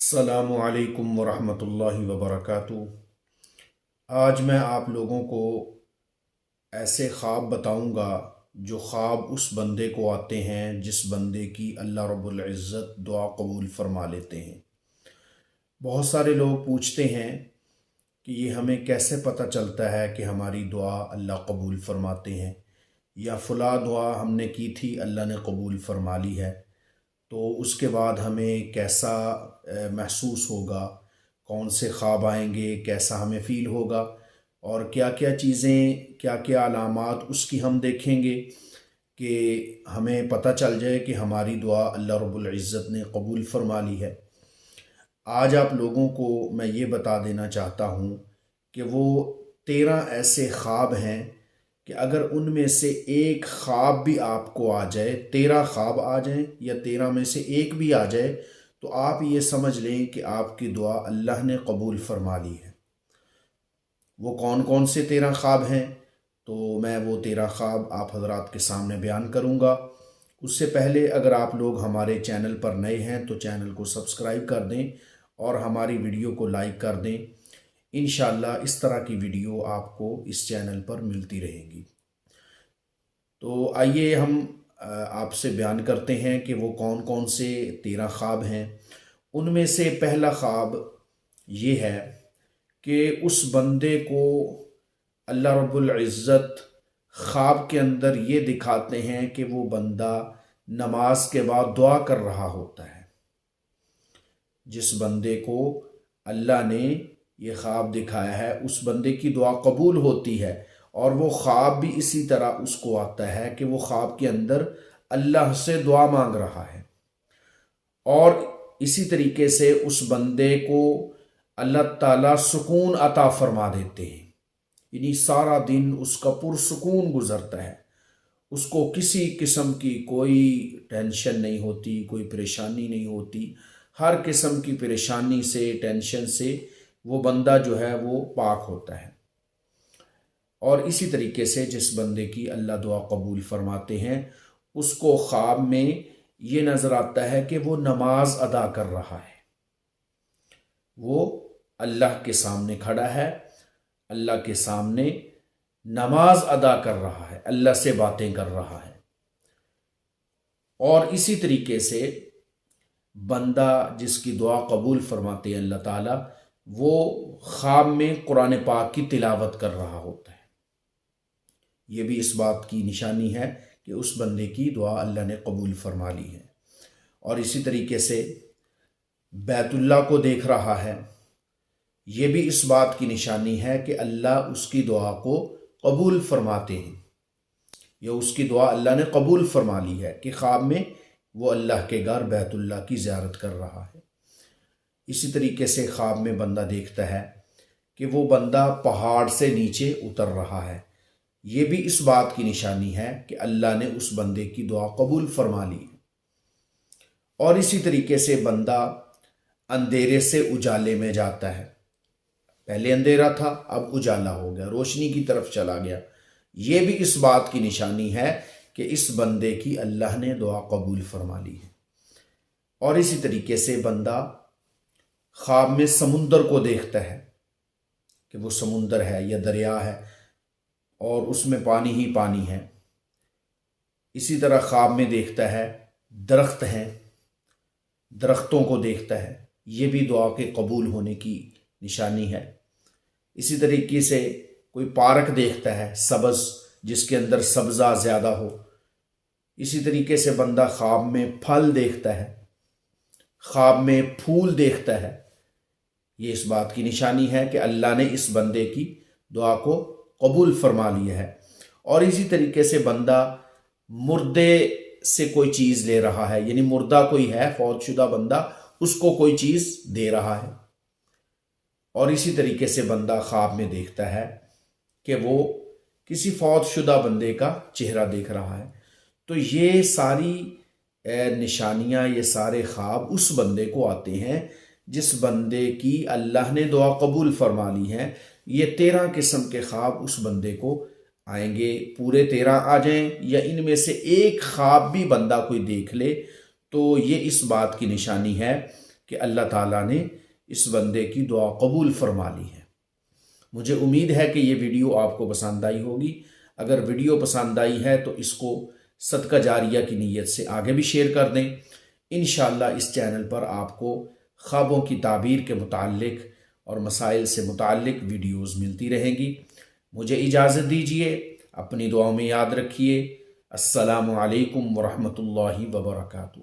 السلام علیکم ورحمۃ اللہ وبرکاتہ۔ آج میں آپ لوگوں کو ایسے خواب بتاؤں گا جو خواب اس بندے کو آتے ہیں جس بندے کی اللہ رب العزت دعا قبول فرما لیتے ہیں۔ بہت سارے لوگ پوچھتے ہیں کہ یہ ہمیں کیسے پتہ چلتا ہے کہ ہماری دعا اللہ قبول فرماتے ہیں، یا فلاں دعا ہم نے کی تھی اللہ نے قبول فرما لی ہے، تو اس کے بعد ہمیں کیسا محسوس ہوگا، کون سے خواب آئیں گے، کیسا ہمیں فیل ہوگا، اور کیا کیا چیزیں، کیا کیا علامات اس کی ہم دیکھیں گے کہ ہمیں پتہ چل جائے کہ ہماری دعا اللہ رب العزت نے قبول فرما لی ہے۔ آج آپ لوگوں کو میں یہ بتا دینا چاہتا ہوں کہ وہ 13 ایسے خواب ہیں کہ اگر ان میں سے ایک خواب بھی آپ کو آ جائے، 13 خواب آ جائیں یا 13 میں سے ایک بھی آ جائے، تو آپ یہ سمجھ لیں کہ آپ کی دعا اللہ نے قبول فرما لی ہے۔ وہ کون کون سے 13 خواب ہیں؟ تو میں وہ 13 خواب آپ حضرات کے سامنے بیان کروں گا۔ اس سے پہلے اگر آپ لوگ ہمارے چینل پر نئے ہیں تو چینل کو سبسکرائب کر دیں اور ہماری ویڈیو کو لائک کر دیں۔ انشاءاللہ اس طرح کی ویڈیو آپ کو اس چینل پر ملتی رہے گی۔ تو آئیے ہم آپ سے بیان کرتے ہیں کہ وہ کون کون سے 13 خواب ہیں۔ ان میں سے پہلا خواب یہ ہے کہ اس بندے کو اللہ رب العزت خواب کے اندر یہ دکھاتے ہیں کہ وہ بندہ نماز کے بعد دعا کر رہا ہوتا ہے۔ جس بندے کو اللہ نے یہ خواب دکھایا ہے اس بندے کی دعا قبول ہوتی ہے، اور وہ خواب بھی اسی طرح اس کو آتا ہے کہ وہ خواب کے اندر اللہ سے دعا مانگ رہا ہے، اور اسی طریقے سے اس بندے کو اللہ تعالیٰ سکون عطا فرما دیتے ہیں، یعنی سارا دن اس کا پرسکون گزرتا ہے، اس کو کسی قسم کی کوئی ٹینشن نہیں ہوتی، کوئی پریشانی نہیں ہوتی، ہر قسم کی پریشانی سے، ٹینشن سے وہ بندہ جو ہے وہ پاک ہوتا ہے۔ اور اسی طریقے سے جس بندے کی اللہ دعا قبول فرماتے ہیں اس کو خواب میں یہ نظر آتا ہے کہ وہ نماز ادا کر رہا ہے، وہ اللہ کے سامنے کھڑا ہے، اللہ کے سامنے نماز ادا کر رہا ہے، اللہ سے باتیں کر رہا ہے۔ اور اسی طریقے سے بندہ جس کی دعا قبول فرماتے ہیں اللہ تعالیٰ، وہ خواب میں قرآن پاک کی تلاوت کر رہا ہوتا ہے۔ یہ بھی اس بات کی نشانی ہے کہ اس بندے کی دعا اللہ نے قبول فرما لی ہے۔ اور اسی طریقے سے بیت اللہ کو دیکھ رہا ہے، یہ بھی اس بات کی نشانی ہے کہ اللہ اس کی دعا کو قبول فرماتے ہیں، یا اس کی دعا اللہ نے قبول فرما لی ہے کہ خواب میں وہ اللہ کے گھر بیت اللہ کی زیارت کر رہا ہے۔ اسی طریقے سے خواب میں بندہ دیکھتا ہے کہ وہ بندہ پہاڑ سے نیچے اتر رہا ہے، یہ بھی اس بات کی نشانی ہے کہ اللہ نے اس بندے کی دعا قبول فرما لی ہے۔ اور اسی طریقے سے بندہ اندھیرے سے اجالے میں جاتا ہے، پہلے اندھیرا تھا اب اجالا ہو گیا، روشنی کی طرف چلا گیا، یہ بھی اس بات کی نشانی ہے کہ اس بندے کی اللہ نے دعا قبول فرما لی ہے۔ اور اسی طریقے سے بندہ خواب میں سمندر کو دیکھتا ہے کہ وہ سمندر ہے یا دریا ہے اور اس میں پانی ہی پانی ہے۔ اسی طرح خواب میں دیکھتا ہے درخت ہیں، درختوں کو دیکھتا ہے، یہ بھی دعا کے قبول ہونے کی نشانی ہے۔ اسی طریقے سے کوئی پارک دیکھتا ہے سبز، جس کے اندر سبزہ زیادہ ہو۔ اسی طریقے سے بندہ خواب میں پھل دیکھتا ہے، خواب میں پھول دیکھتا ہے، یہ اس بات کی نشانی ہے کہ اللہ نے اس بندے کی دعا کو قبول فرما لیا ہے۔ اور اسی طریقے سے بندہ مردے سے کوئی چیز لے رہا ہے، یعنی مردہ کوئی ہے، فوت شدہ بندہ، اس کو کوئی چیز دے رہا ہے۔ اور اسی طریقے سے بندہ خواب میں دیکھتا ہے کہ وہ کسی فوت شدہ بندے کا چہرہ دیکھ رہا ہے۔ تو یہ ساری نشانیاں، یہ سارے خواب اس بندے کو آتے ہیں جس بندے کی اللہ نے دعا قبول فرما لی ہے۔ یہ 13 قسم کے خواب اس بندے کو آئیں گے، پورے 13 آ جائیں یا ان میں سے ایک خواب بھی بندہ کوئی دیکھ لے تو یہ اس بات کی نشانی ہے کہ اللہ تعالیٰ نے اس بندے کی دعا قبول فرما لی ہے۔ مجھے امید ہے کہ یہ ویڈیو آپ کو پسند آئی ہوگی۔ اگر ویڈیو پسند آئی ہے تو اس کو صدقہ جاریہ کی نیت سے آگے بھی شیئر کر دیں۔ انشاءاللہ اس چینل پر آپ کو خوابوں کی تعبیر کے متعلق اور مسائل سے متعلق ویڈیوز ملتی رہیں گی۔ مجھے اجازت دیجیے، اپنی دعاؤں میں یاد رکھیے۔ السلام علیکم ورحمۃ اللہ وبرکاتہ۔